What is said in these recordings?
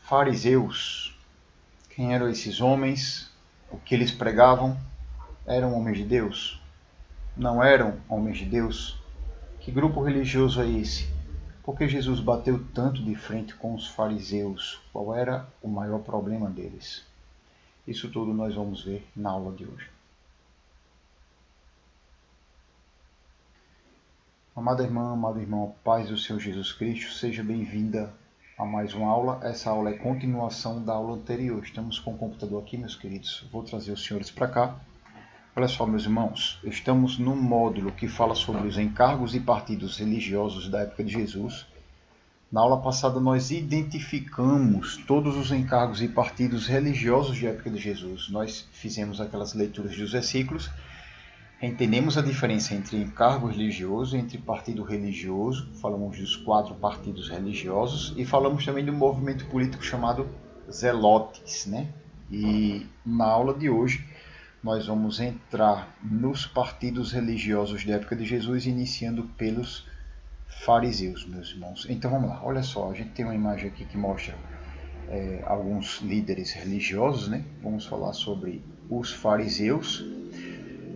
Fariseus. Quem eram esses homens? O que eles pregavam? Eram homens de Deus? Não eram homens de Deus? Que grupo religioso é esse? Por que Jesus bateu tanto de frente com os fariseus? Qual era o maior problema deles? Isso tudo nós vamos ver na aula de hoje. Amada irmã, amado irmão, paz do Senhor Jesus Cristo, seja bem-vinda a mais uma aula. Essa aula é continuação da aula anterior. Estamos com o computador aqui, meus queridos. Vou trazer os senhores para cá. Olha só, meus irmãos, estamos no módulo que fala sobre os encargos e partidos religiosos da época de Jesus. Na aula passada nós identificamos todos os encargos e partidos religiosos da época de Jesus. Nós fizemos aquelas leituras dos versículos. Entendemos a diferença entre encargo religioso e entre partido religioso. Falamos dos 4 partidos religiosos e falamos também do movimento político chamado Zelotes, né? E na aula de hoje nós vamos entrar nos partidos religiosos da época de Jesus, iniciando pelos fariseus, meus irmãos. Então vamos lá, olha só, a gente tem uma imagem aqui que mostra alguns líderes religiosos, né? Vamos falar sobre os fariseus.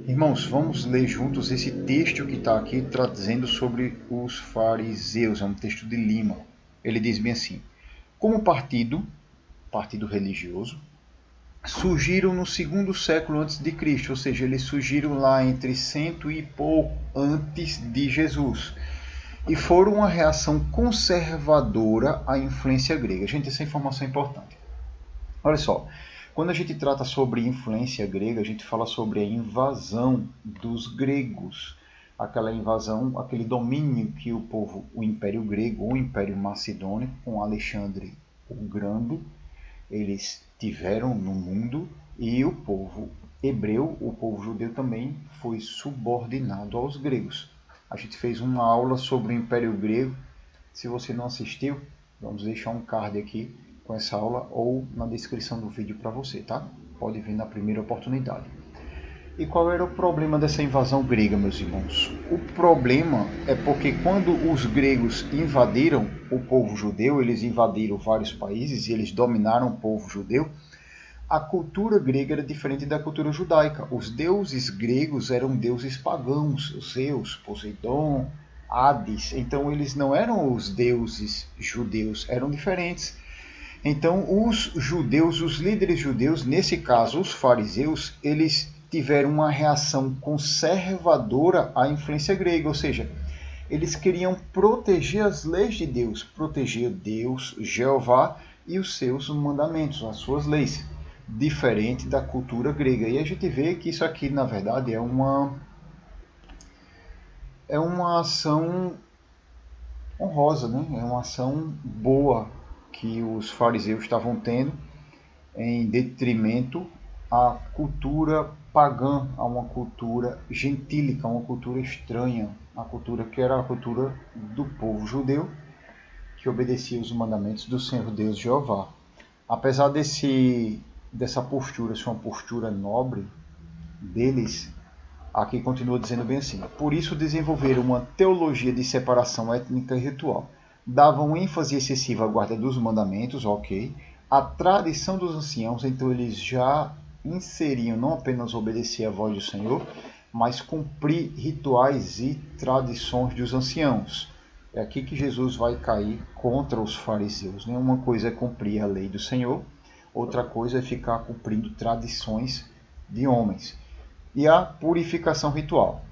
Irmãos, vamos ler juntos esse texto que está aqui trazendo sobre os fariseus. É um texto de Lima. Ele diz bem assim: como partido religioso, surgiram no 2º século antes de Cristo, ou seja, eles surgiram lá entre 100 e pouco antes de Jesus, e foram uma reação conservadora à influência grega. Gente, essa informação é importante. Olha só, quando a gente trata sobre influência grega, a gente fala sobre a invasão dos gregos, aquela invasão, aquele domínio que o Império Grego ou o Império Macedônico, com Alexandre o Grande, eles tiveram no mundo, e o povo hebreu, o povo judeu também foi subordinado aos gregos. A gente fez uma aula sobre o Império Grego. Se você não assistiu, vamos deixar um card aqui com essa aula ou na descrição do vídeo para você, tá? Pode vir na primeira oportunidade. E qual era o problema dessa invasão grega, meus irmãos? O problema é porque quando os gregos invadiram o povo judeu, eles invadiram vários países e eles dominaram o povo judeu, a cultura grega era diferente da cultura judaica. Os deuses gregos eram deuses pagãos, Zeus, Poseidon, Hades. Então eles não eram os deuses judeus, eram diferentes. Então os judeus, os líderes judeus, nesse caso os fariseus, eles tiveram uma reação conservadora à influência grega, ou seja, eles queriam proteger as leis de Deus, proteger Deus, Jeová e os seus mandamentos, as suas leis, diferente da cultura grega. E a gente vê que isso aqui, na verdade, é uma ação honrosa, né? É uma ação boa que os fariseus estavam tendo em detrimento à cultura pagã, a uma cultura gentílica, uma cultura estranha, a cultura que era a cultura do povo judeu, que obedecia os mandamentos do Senhor Deus Jeová. Apesar dessa postura ser uma postura nobre deles, aqui continua dizendo bem assim: por isso desenvolveram uma teologia de separação étnica e ritual. Davam ênfase excessiva à guarda dos mandamentos, ok, a tradição dos anciãos, então eles já inseriam não apenas obedecer à voz do Senhor, mas cumprir rituais e tradições dos anciãos. É aqui que Jesus vai cair contra os fariseus. Né? Uma coisa é cumprir a lei do Senhor, outra coisa é ficar cumprindo tradições de homens. E a purificação ritual.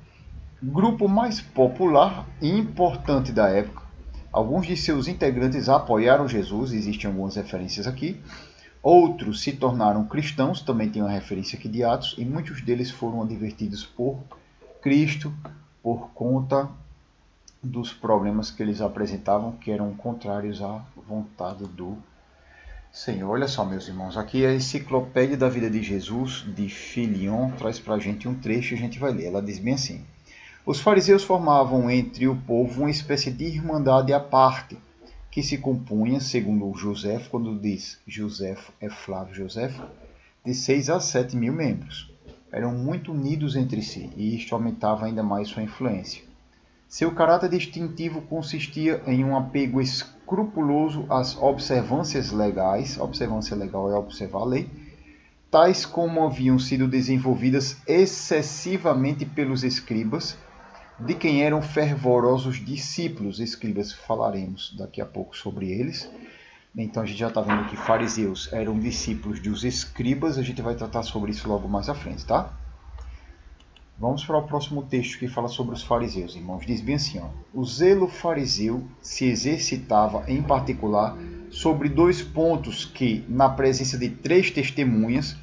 Grupo mais popular e importante da época. Alguns de seus integrantes apoiaram Jesus, existem algumas referências aqui. Outros se tornaram cristãos, também tem uma referência aqui de Atos, e muitos deles foram advertidos por Cristo por conta dos problemas que eles apresentavam, que eram contrários à vontade do Senhor. Olha só, meus irmãos, aqui a Enciclopédia da Vida de Jesus, de Filion, traz para a gente um trecho e a gente vai ler. Ela diz bem assim: os fariseus formavam entre o povo uma espécie de irmandade à parte, que se compunha, segundo o Joséfo, quando diz Joséfo é Flávio Joséfo, de 6 a 7 mil membros. Eram muito unidos entre si, e isto aumentava ainda mais sua influência. Seu caráter distintivo consistia em um apego escrupuloso às observâncias legais, observância legal é observar a lei, tais como haviam sido desenvolvidas excessivamente pelos escribas, de quem eram fervorosos discípulos. Escribas, falaremos daqui a pouco sobre eles. Então a gente já está vendo que fariseus eram discípulos dos escribas, a gente vai tratar sobre isso logo mais à frente, tá? Vamos para o próximo texto que fala sobre os fariseus, irmãos. Diz bem assim, ó: o zelo fariseu se exercitava em particular sobre 2 pontos que, na presença de 3 testemunhas,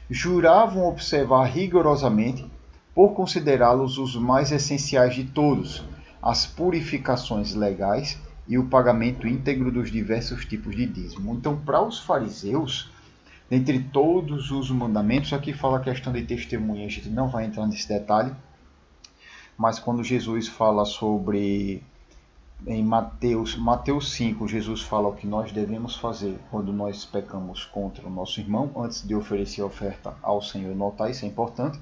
juravam observar rigorosamente, por considerá-los os mais essenciais de todos: as purificações legais e o pagamento íntegro dos diversos tipos de dízimo. Então, para os fariseus, dentre todos os mandamentos, aqui fala a questão de testemunha, a gente não vai entrar nesse detalhe, mas quando Jesus fala sobre, em Mateus 5, Jesus fala o que nós devemos fazer quando nós pecamos contra o nosso irmão, antes de oferecer a oferta ao Senhor. Notar, isso é importante.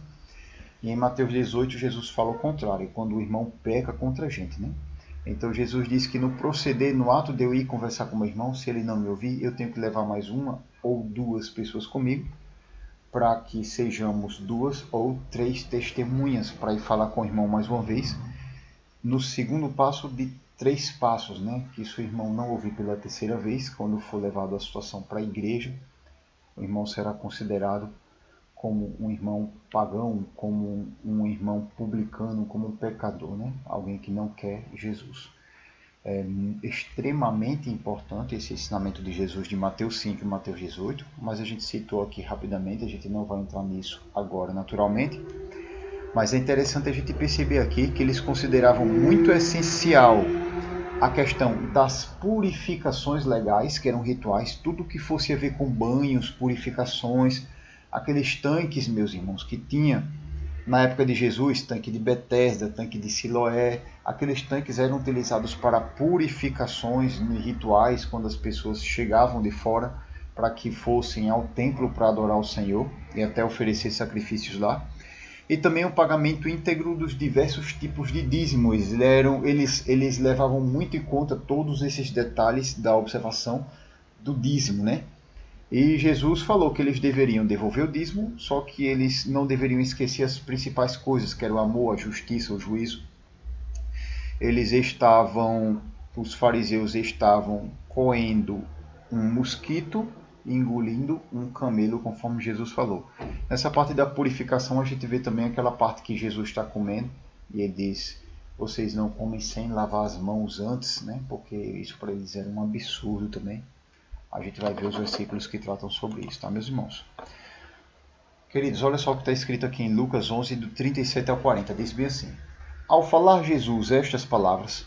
E em Mateus 18, Jesus fala o contrário, quando o irmão peca contra a gente, né? Então Jesus diz que no proceder, no ato de eu ir conversar com meu irmão, se ele não me ouvir, eu tenho que levar mais 1 ou 2 pessoas comigo, para que sejamos 2 ou 3 testemunhas, para ir falar com o irmão mais uma vez, no segundo passo de 3 passos, né? Que se o irmão não ouvir pela 3ª vez, quando for levado a situação para a igreja, o irmão será considerado como um irmão pagão, como um irmão publicano, como um pecador, né? Alguém que não quer Jesus. É extremamente importante esse ensinamento de Jesus de Mateus 5 e Mateus 18, mas a gente citou aqui rapidamente, a gente não vai entrar nisso agora naturalmente, mas é interessante a gente perceber aqui que eles consideravam muito essencial a questão das purificações legais, que eram rituais, tudo que fosse a ver com banhos, purificações, aqueles tanques, meus irmãos, que tinha na época de Jesus, tanque de Betesda, tanque de Siloé, aqueles tanques eram utilizados para purificações rituais, quando as pessoas chegavam de fora, para que fossem ao templo para adorar o Senhor e até oferecer sacrifícios lá. E também o pagamento íntegro dos diversos tipos de dízimos. Eles levavam muito em conta todos esses detalhes da observação do dízimo, né? E Jesus falou que eles deveriam devolver o dízimo, só que eles não deveriam esquecer as principais coisas, que era o amor, a justiça, o juízo. Os fariseus estavam coendo um mosquito, engolindo um camelo, conforme Jesus falou. Nessa parte da purificação a gente vê também aquela parte que Jesus está comendo, e ele diz: vocês não comem sem lavar as mãos antes, né? Porque isso para eles era um absurdo também. A gente vai ver os versículos que tratam sobre isso, tá, meus irmãos? Queridos, olha só o que está escrito aqui em Lucas 11, do 37 ao 40. Diz bem assim: ao falar Jesus estas palavras,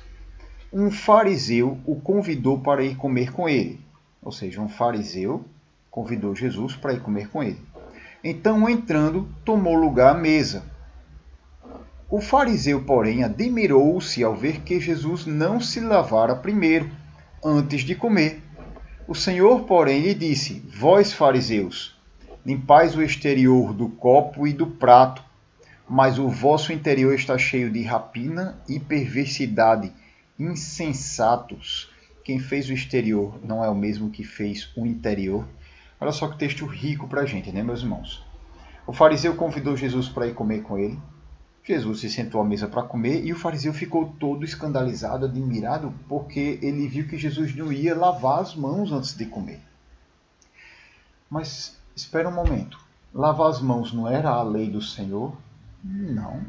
um fariseu o convidou para ir comer com ele. Ou seja, um fariseu convidou Jesus para ir comer com ele. Então, entrando, tomou lugar à mesa. O fariseu, porém, admirou-se ao ver que Jesus não se lavara primeiro, antes de comer. O Senhor, porém, lhe disse: vós, fariseus, limpais o exterior do copo e do prato, mas o vosso interior está cheio de rapina e perversidade. Insensatos! Quem fez o exterior não é o mesmo que fez o interior. Olha só que texto rico para a gente, né, meus irmãos? O fariseu convidou Jesus para ir comer com ele. Jesus se sentou à mesa para comer e o fariseu ficou todo escandalizado, admirado, porque ele viu que Jesus não ia lavar as mãos antes de comer. Mas espera um momento. Lavar as mãos não era a lei do Senhor? Não.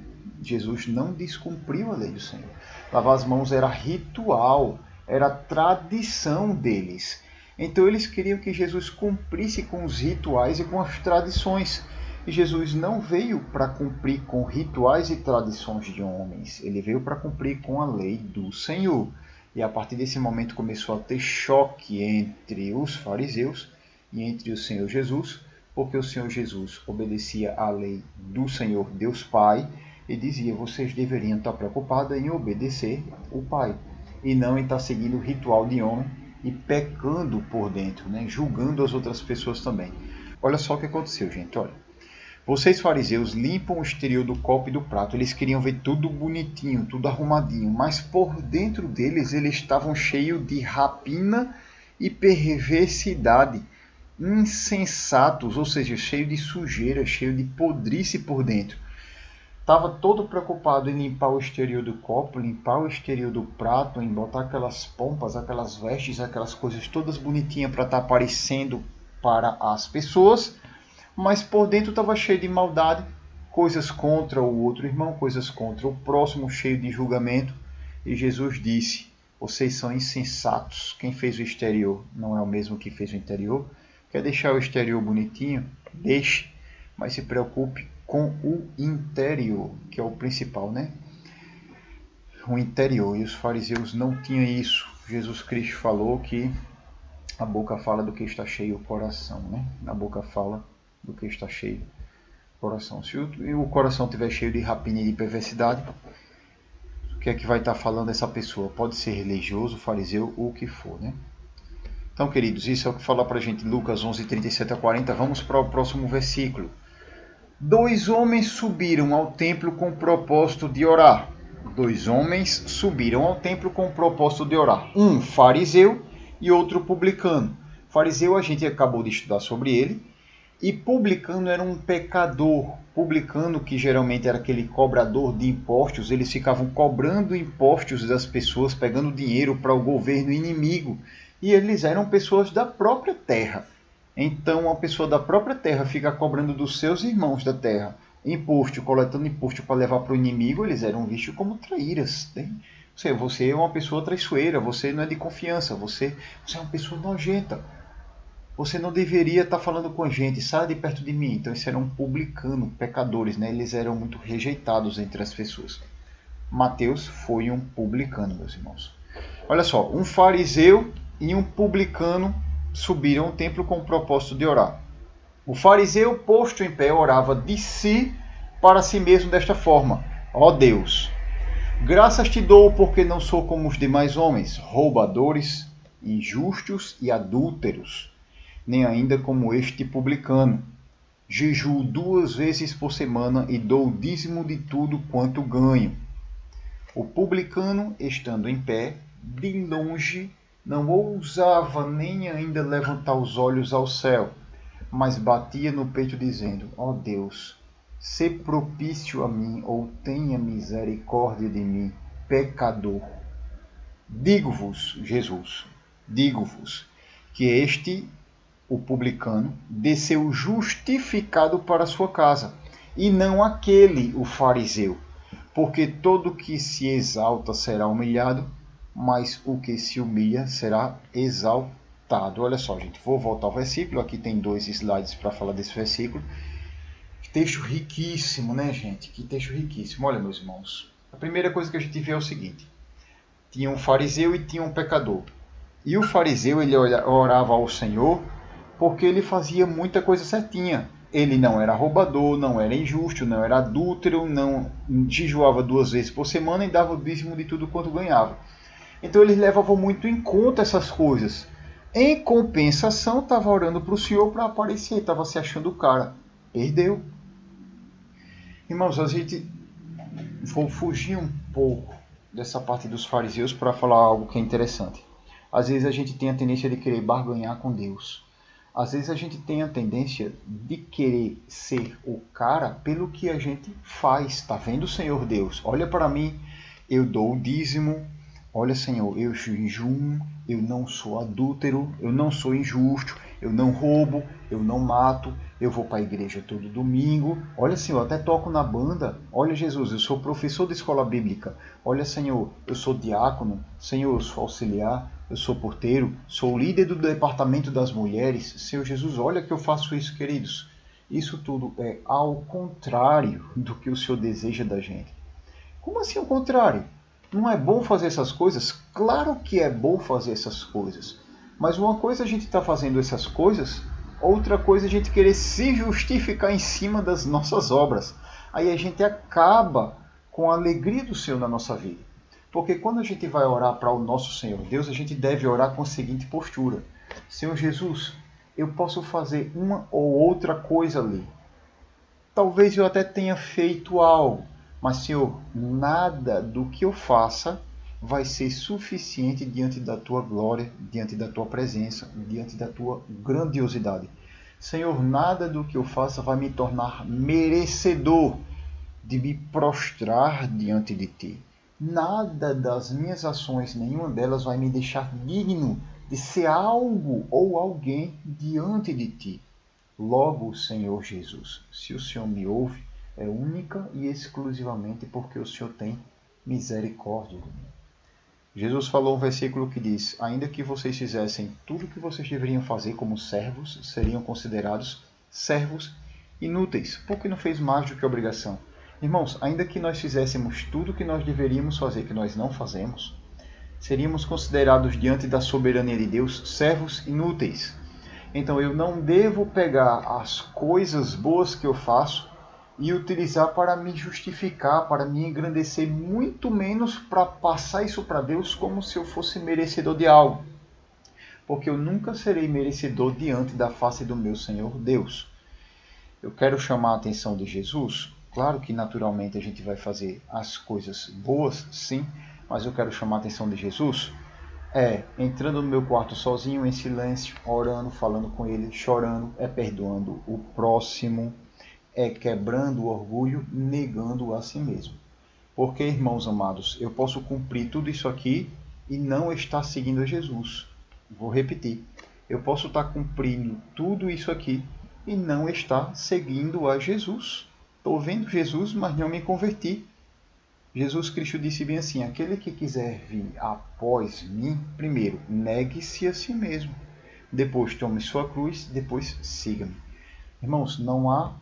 Jesus não descumpriu a lei do Senhor. Lavar as mãos era ritual, era tradição deles. Então eles queriam que Jesus cumprisse com os rituais e com as tradições. E Jesus não veio para cumprir com rituais e tradições de homens. Ele veio para cumprir com a lei do Senhor. E a partir desse momento começou a ter choque entre os fariseus e entre o Senhor Jesus, porque o Senhor Jesus obedecia à lei do Senhor Deus Pai e dizia: vocês deveriam estar preocupados em obedecer o Pai e não em estar seguindo o ritual de homem e pecando por dentro, né? Julgando as outras pessoas também. Olha só o que aconteceu, gente. Olha. Vocês fariseus limpam o exterior do copo e do prato. Eles queriam ver tudo bonitinho, tudo arrumadinho, mas por dentro deles eles estavam cheios de rapina e perversidade, insensatos, ou seja, cheio de sujeira, cheio de podrice por dentro. Estava todo preocupado em limpar o exterior do copo, limpar o exterior do prato, em botar aquelas pompas, aquelas vestes, aquelas coisas todas bonitinhas para estar aparecendo para as pessoas, mas por dentro estava cheio de maldade, coisas contra o outro irmão, coisas contra o próximo, cheio de julgamento. E Jesus disse: vocês são insensatos. Quem fez o exterior não é o mesmo que fez o interior. Quer deixar o exterior bonitinho? Deixe, mas se preocupe com o interior, que é o principal, né? O interior. E os fariseus não tinham isso. Jesus Cristo falou que a boca fala do que está cheio o coração, né? A boca fala do que está cheio o coração. Se o coração estiver cheio de rapina e de perversidade, o que é que vai estar falando essa pessoa? Pode ser religioso, fariseu, ou o que for, né? Então, queridos, isso é o que fala para a gente Lucas 11, 37 a 40. Vamos para o próximo versículo. 2 homens subiram ao templo com o propósito de orar. 2 homens subiram ao templo com o propósito de orar. Um fariseu e outro publicano. Fariseu a gente acabou de estudar sobre ele. E publicano era um pecador. Publicano, que geralmente era aquele cobrador de impostos, eles ficavam cobrando impostos das pessoas, pegando dinheiro para o governo inimigo. E eles eram pessoas da própria terra. Então, uma pessoa da própria terra fica cobrando dos seus irmãos da terra imposto, coletando imposto para levar para o inimigo, eles eram vistos como traíras. Né? Ou seja, você é uma pessoa traiçoeira, você não é de confiança, você é uma pessoa nojenta. Você não deveria estar falando com a gente, sai de perto de mim. Então, isso eram publicanos, pecadores, né? Eles eram muito rejeitados entre as pessoas. Mateus foi um publicano, meus irmãos. Olha só, um fariseu e um publicano subiram ao templo com o propósito de orar. O fariseu, posto em pé, orava de si para si mesmo desta forma: ó Deus, graças te dou porque não sou como os demais homens, roubadores, injustos e adúlteros, nem ainda como este publicano. Jejuo 2 vezes por semana e dou o dízimo de tudo quanto ganho. O publicano, estando em pé, de longe, não ousava nem ainda levantar os olhos ao céu, mas batia no peito dizendo: ó Deus, sê propício a mim, ou tenha misericórdia de mim, pecador. Digo-vos, Jesus, digo-vos, que este, o publicano, desceu justificado para a sua casa, e não aquele, o fariseu. Porque todo que se exalta será humilhado, mas o que se humilha será exaltado. Olha só, gente, vou voltar ao versículo. Aqui tem 2 slides para falar desse versículo. Que texto riquíssimo, né, gente? Que texto riquíssimo. Olha, meus irmãos, a primeira coisa que a gente vê é o seguinte: tinha um fariseu e tinha um pecador. E o fariseu, ele orava ao Senhor porque ele fazia muita coisa certinha. Ele não era roubador, não era injusto, não era adúltero, não jejuava 2 vezes por semana e dava o dízimo de tudo quanto ganhava. Então eles levavam muito em conta essas coisas. Em compensação, estava orando para o Senhor para aparecer, estava se achando o cara. Perdeu. Irmãos, a gente vou fugir um pouco dessa parte dos fariseus para falar algo que é interessante. Às vezes a gente tem a tendência de querer barganhar com Deus. Às vezes a gente tem a tendência de querer ser o cara pelo que a gente faz. Está vendo, Senhor Deus? Olha para mim, eu dou o dízimo. Olha, Senhor, eu jejuo, eu não sou adúltero, eu não sou injusto, eu não roubo, eu não mato, eu vou para a igreja todo domingo. Olha, Senhor, eu até toco na banda. Olha, Jesus, eu sou professor de escola bíblica. Olha, Senhor, eu sou diácono. Senhor, eu sou auxiliar. Eu sou porteiro, sou líder do departamento das mulheres. Senhor Jesus, olha que eu faço isso, queridos. Isso tudo é ao contrário do que o Senhor deseja da gente. Como assim ao contrário? Não é bom fazer essas coisas? Claro que é bom fazer essas coisas. Mas uma coisa é a gente está fazendo essas coisas, outra coisa é a gente querer se justificar em cima das nossas obras. Aí a gente acaba com a alegria do Senhor na nossa vida. Porque quando a gente vai orar para o nosso Senhor Deus, a gente deve orar com a seguinte postura: Senhor Jesus, eu posso fazer uma ou outra coisa ali, Talvez eu até tenha feito algo, mas, Senhor, nada do que eu faça vai ser suficiente diante da tua glória, diante da tua presença, diante da tua grandiosidade. Senhor, nada do que eu faça vai me tornar merecedor de me prostrar diante de ti. Nada das minhas ações, nenhuma delas vai me deixar digno de ser algo ou alguém diante de ti. Logo, Senhor Jesus, se o Senhor me ouve, é única e exclusivamente porque o Senhor tem misericórdia de mim. Jesus falou um versículo que diz: ainda que vocês fizessem tudo o que vocês deveriam fazer como servos, seriam considerados servos inúteis, porque não fez mais do que obrigação. Irmãos, ainda que nós fizéssemos tudo o que nós deveríamos fazer, que nós não fazemos, seríamos considerados diante da soberania de Deus servos inúteis. Então eu não devo pegar as coisas boas que eu faço e utilizar para me justificar, para me engrandecer, muito menos para passar isso para Deus como se eu fosse merecedor de algo. Porque eu nunca serei merecedor diante da face do meu Senhor Deus. Eu quero chamar a atenção de Jesus. Claro que naturalmente a gente vai fazer as coisas boas, sim, mas eu quero chamar a atenção de Jesus. Entrando no meu quarto sozinho, em silêncio, orando, falando com ele, chorando, perdoando o próximo, quebrando o orgulho, negando a si mesmo. Porque, irmãos amados, eu posso cumprir tudo isso aqui e não estar seguindo a Jesus. Vou repetir. Eu posso estar cumprindo tudo isso aqui e não estar seguindo a Jesus. Estou vendo Jesus, mas não me converti. Jesus Cristo disse bem assim: aquele que quiser vir após mim, primeiro, negue-se a si mesmo. Depois, tome sua cruz, depois, siga-me. Irmãos, não há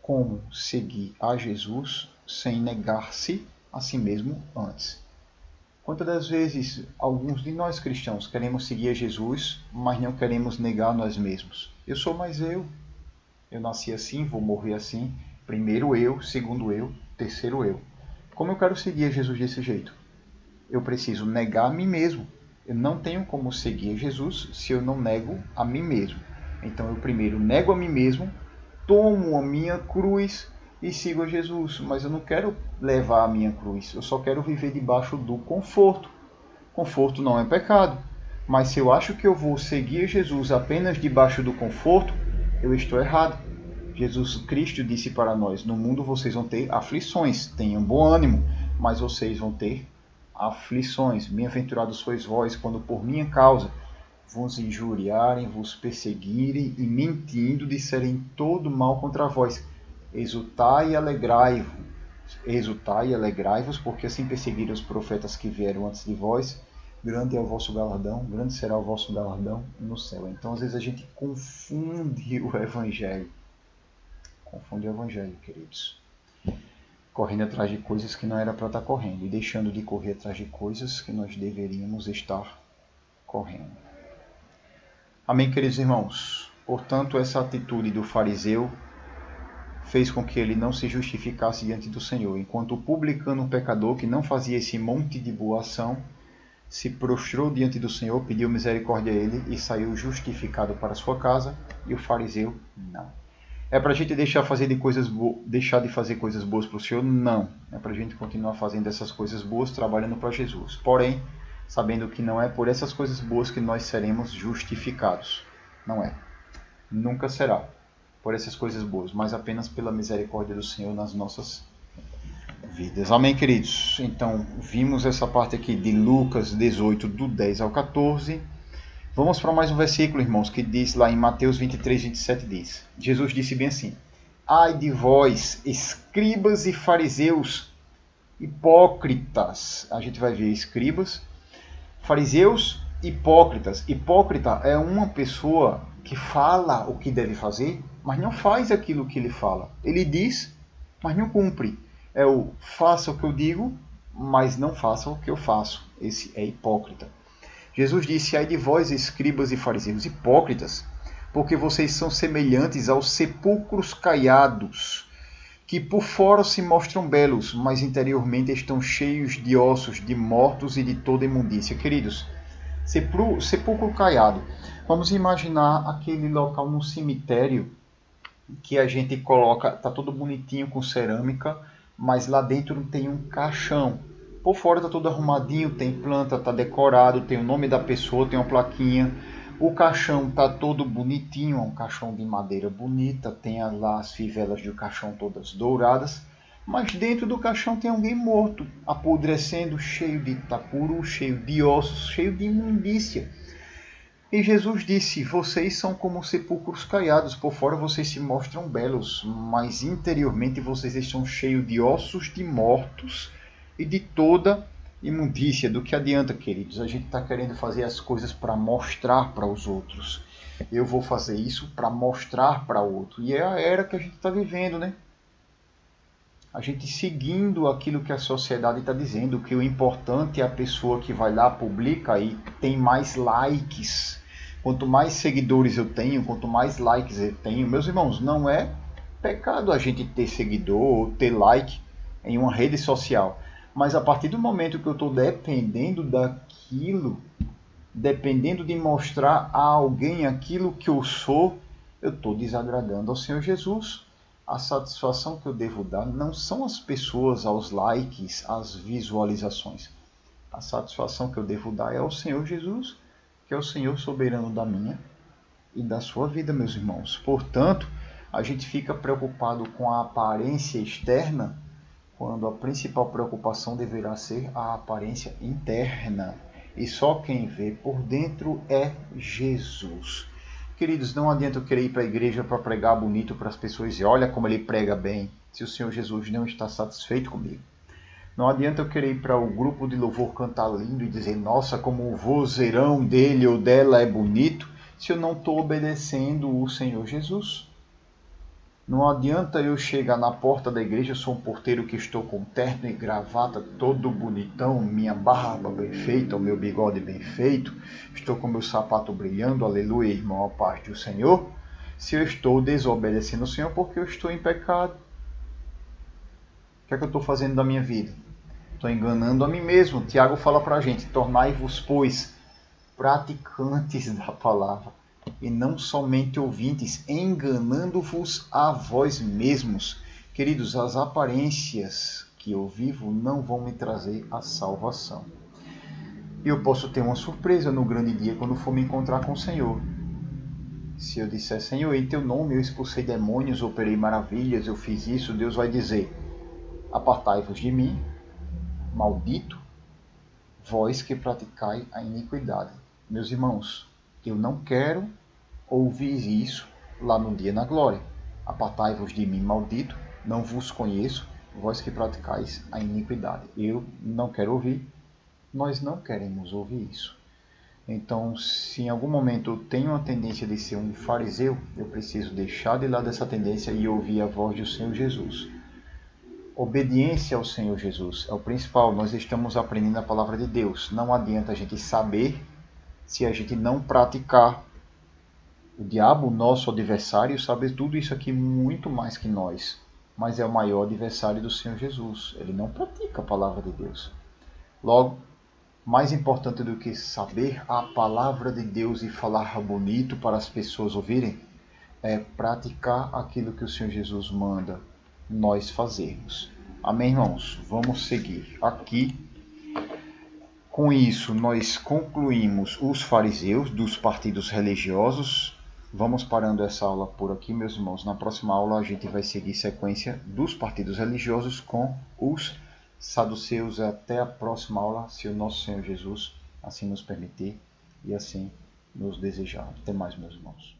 como seguir a Jesus sem negar-se a si mesmo antes. Quantas das vezes alguns de nós cristãos queremos seguir a Jesus, mas não queremos negar nós mesmos? Eu sou mais eu. Eu nasci assim, vou morrer assim. Primeiro eu, segundo eu, terceiro eu. Como eu quero seguir a Jesus desse jeito? Eu preciso negar a mim mesmo. Eu não tenho como seguir a Jesus se eu não nego a mim mesmo. Então eu primeiro nego a mim mesmo, tomo a minha cruz e sigo a Jesus. Mas eu não quero levar a minha cruz. Eu só quero viver debaixo do conforto. Conforto não é pecado. Mas se eu acho que eu vou seguir Jesus apenas debaixo do conforto, eu estou errado. Jesus Cristo disse para nós: no mundo vocês vão ter aflições, tenham bom ânimo, mas vocês vão ter aflições. Bem-aventurados sois vós, quando por minha causa vos injuriarem, vos perseguirem e mentindo disserem todo mal contra vós. Exultai e alegrai-vos, porque assim perseguiram os profetas que vieram antes de vós. Grande é o vosso galardão, grande será o vosso galardão no céu. Então, às vezes a gente confunde o Evangelho. Confunde o Evangelho, queridos. Correndo atrás de coisas que não era para estar correndo e deixando de correr atrás de coisas que nós deveríamos estar correndo. Amém, queridos irmãos? Portanto, essa atitude do fariseu fez com que ele não se justificasse diante do Senhor, enquanto o publicano pecador, que não fazia esse monte de boa ação, se prostrou diante do Senhor, pediu misericórdia a ele e saiu justificado para sua casa, e o fariseu não. É para a gente deixar de fazer coisas boas para o Senhor? Não. É para a gente continuar fazendo essas coisas boas, trabalhando para Jesus. Porém, sabendo que não é por essas coisas boas que nós seremos justificados. Não é. Nunca será por essas coisas boas, mas apenas pela misericórdia do Senhor nas nossas vidas. Amém, queridos? Então, vimos essa parte aqui de Lucas 18, do 10 ao 14. Vamos para mais um versículo, irmãos, que diz lá em Mateus 23, 27, diz. Jesus disse bem assim: ai de vós, escribas e fariseus, hipócritas. A gente vai ver escribas, fariseus, hipócritas. Hipócrita é uma pessoa que fala o que deve fazer, mas não faz aquilo que ele fala. Ele diz, mas não cumpre. É o faça o que eu digo, mas não faça o que eu faço. Esse é hipócrita. Jesus disse: ai de vós, escribas e fariseus, hipócritas, porque vocês são semelhantes aos sepulcros caiados, que por fora se mostram belos, mas interiormente estão cheios de ossos, de mortos e de toda imundícia. Queridos, sepulcro caiado. Vamos imaginar aquele local no cemitério que a gente coloca, tá todo bonitinho com cerâmica, mas lá dentro tem um caixão. Por fora tá tudo arrumadinho, tem planta, tá decorado, tem o nome da pessoa, tem uma plaquinha. O caixão tá todo bonitinho, é um caixão de madeira bonita, tem lá as fivelas do caixão todas douradas. Mas dentro do caixão tem alguém morto, apodrecendo, cheio de tapuru, cheio de ossos, cheio de imundícia. E Jesus disse: vocês são como sepulcros caiados, por fora vocês se mostram belos, mas interiormente vocês estão cheios de ossos de mortos e de toda imundícia. Do que adianta, queridos? A gente está querendo fazer as coisas para mostrar para os outros. Eu vou fazer isso para mostrar para o outro. E é a era que a gente está vivendo, né? A gente seguindo aquilo que a sociedade está dizendo, que o importante é a pessoa que vai lá, publica e tem mais likes. Quanto mais seguidores eu tenho, quanto mais likes eu tenho, meus irmãos, não é pecado a gente ter seguidor ou ter like em uma rede social. Mas a partir do momento que eu estou dependendo daquilo, dependendo de mostrar a alguém aquilo que eu sou, eu estou desagradando ao Senhor Jesus. A satisfação que eu devo dar não são as pessoas, aos likes, às visualizações. A satisfação que eu devo dar é ao Senhor Jesus, que é o Senhor soberano da minha e da sua vida, meus irmãos. Portanto, a gente fica preocupado com a aparência externa, quando a principal preocupação deverá ser a aparência interna. E só quem vê por dentro é Jesus. Queridos, não adianta eu querer ir para a igreja para pregar bonito para as pessoas e olha como ele prega bem, se o Senhor Jesus não está satisfeito comigo. Não adianta eu querer ir para o grupo de louvor cantar lindo e dizer, nossa, como o vozeirão dele ou dela é bonito, se eu não estou obedecendo o Senhor Jesus. Não adianta eu chegar na porta da igreja, eu sou um porteiro que estou com terno e gravata, todo bonitão, minha barba bem feita, o meu bigode bem feito, estou com meu sapato brilhando, aleluia, irmão, a paz do Senhor, se eu estou desobedecendo o Senhor porque eu estou em pecado. O que é que eu estou fazendo da minha vida? Estou enganando a mim mesmo. Tiago fala para a gente, tornai-vos, pois, praticantes da palavra, e não somente ouvintes, enganando-vos a vós mesmos. Queridos, as aparências que eu vivo não vão me trazer a salvação. E eu posso ter uma surpresa no grande dia quando for me encontrar com o Senhor. Se eu disser, Senhor, em teu nome eu expulsei demônios, operei maravilhas, eu fiz isso, Deus vai dizer, apartai-vos de mim, maldito, vós que praticai a iniquidade. Meus irmãos, eu não quero ouvir isso lá no dia na glória. Apartai-vos de mim, maldito, não vos conheço, vós que praticais a iniquidade. Eu não quero ouvir, nós não queremos ouvir isso. Então, se em algum momento eu tenho a tendência de ser um fariseu, eu preciso deixar de lado essa tendência e ouvir a voz do Senhor Jesus. Obediência ao Senhor Jesus é o principal. Nós estamos aprendendo a palavra de Deus. Não adianta a gente saber se a gente não praticar. O diabo, nosso adversário, sabe tudo isso aqui muito mais que nós, mas é o maior adversário do Senhor Jesus. Ele não pratica a palavra de Deus. Logo, mais importante do que saber a palavra de Deus e falar bonito para as pessoas ouvirem, é praticar aquilo que o Senhor Jesus manda nós fazermos. Amém, irmãos? Vamos seguir aqui. Com isso, nós concluímos os fariseus dos partidos religiosos. Vamos parando essa aula por aqui, meus irmãos. Na próxima aula a gente vai seguir sequência dos partidos religiosos com os saduceus. Até a próxima aula, se o nosso Senhor Jesus assim nos permitir e assim nos desejar. Até mais, meus irmãos.